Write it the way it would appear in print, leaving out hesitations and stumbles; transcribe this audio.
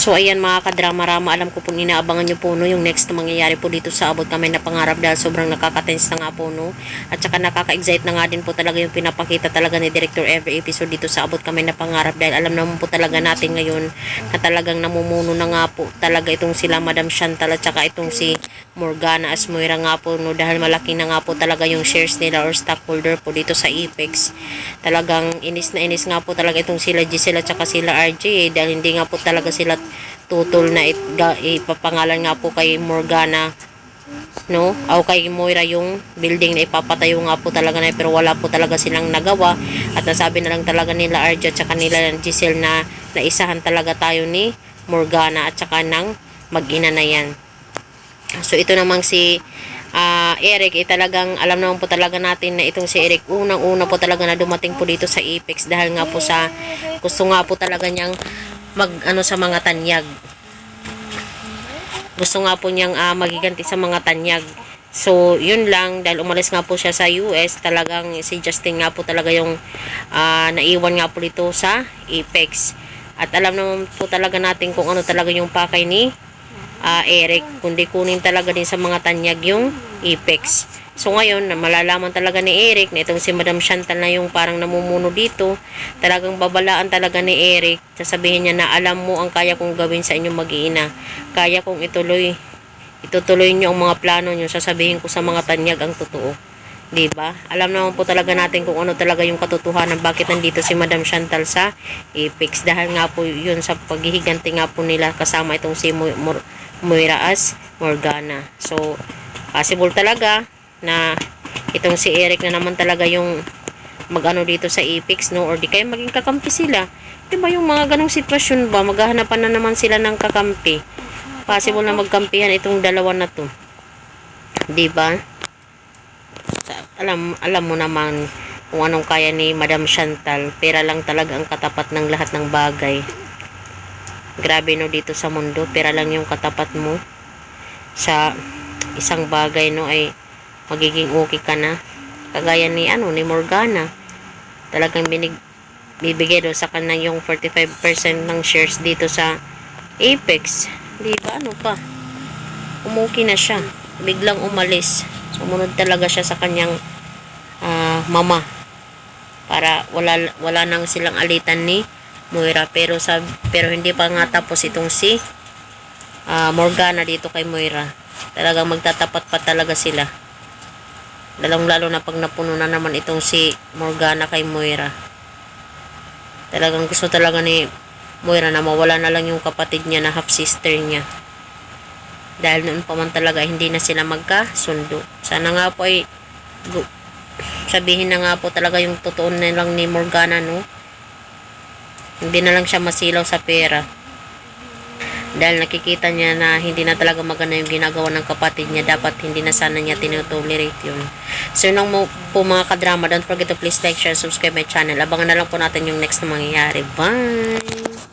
So ayan mga kadrama-rama, alam ko po inaabangan nyo po no, yung next na mangyayari po dito sa Abot Kamay na Pangarap dahil sobrang nakaka-tense na nga po no. At saka nakaka-excite na nga din po talaga yung pinapakita talaga ni Director every episode dito sa Abot Kamay na Pangarap dahil alam naman po talaga natin ngayon na talagang namumuno na nga po talaga itong sila Madam Chantal at saka itong si Morgana as Moira nga po no, dahil malaki na nga po talaga yung shares nila or stockholder po dito sa Apex. Talagang inis na inis nga po talaga itong sila Giselle at saka sila RJ dahil hindi nga po talaga sila tutol na ipapangalan nga po kay Morgana no, o kay Moira yung building na ipapatayo nga po talaga na, pero wala po talaga silang nagawa at nasabi na lang talaga nila RJ at saka nila Giselle na naisahan talaga tayo ni Morgana at saka ng mag-ina na yan. So ito namang si Eric, talagang alam naman po talaga natin na itong si Eric unang-una po talaga na dumating po dito sa Apex dahil nga po sa gusto nga po talaga niyang sa mga tanyag. Gusto nga po niyang magiganti sa mga tanyag. So yun lang, dahil umalis nga po siya sa US, talagang si Justin nga po talaga yung naiwan nga po dito sa Apex. At alam naman po talaga natin kung ano talaga yung pakay ni Eric, kundi kunin talaga din sa mga tanyag yung Apex. So ngayon, malalaman talaga ni Eric na itong si Madam Chantal na yung parang namumuno dito. Talagang babalaan talaga ni Eric. Sasabihin niya na alam mo ang kaya kong gawin sa inyong mag-iina. Kaya kong itutuloy niyo ang mga plano niyo. Sasabihin ko sa mga tanyag ang totoo. Diba? Alam naman po talaga natin kung ano talaga yung katotohanan bakit nandito si Madam Chantal sa Apex. Dahil nga po yun sa paghihiganti nga po nila kasama itong si Moira as Morgana. So, possible talaga na itong si Eric na naman talaga yung mag-ano dito sa Apex, no? Or di kaya maging kakampi sila. Diba yung mga ganong sitwasyon ba? Maghahanapan na naman sila ng kakampi. Possible na magkampihan itong dalawa na to. Diba? Alam mo naman kung anong kaya ni Madam Chantal. Pera lang talaga ang katapat ng lahat ng bagay. Grabe no, dito sa mundo, pera lang yung katapat mo sa isang bagay no, ay magiging okay ka na. Kagaya ni Morgana, talagang bibigay do sa kanya yung 45% ng shares dito sa Apex. Di ba ano pa? Umuki na siya, biglang umalis. Sumunod talaga siya sa kanyang mama para wala nang silang alitan ni Moira, pero hindi pa nga tapos itong si Morgana dito kay Moira. Talagang magtatapat pa talaga sila. Lalong-lalo na pag napuno na naman itong si Morgana kay Moira. Talagang gusto talaga ni Moira na mawala na lang yung kapatid niya na half sister niya. Dahil noon pa man talaga hindi na sila magkasundo. Sana nga po ay sabihin na nga po talaga yung totoo na lang ni Morgana no. Hindi na lang siya masilaw sa pera. Dahil nakikita niya na hindi na talaga maganda yung ginagawa ng kapatid niya. Dapat hindi na sana niya tinotolerate yun. So yun lang po mga kadrama. Don't forget to please like, share, subscribe my channel. Abangan na lang po natin yung next na mangyayari. Bye!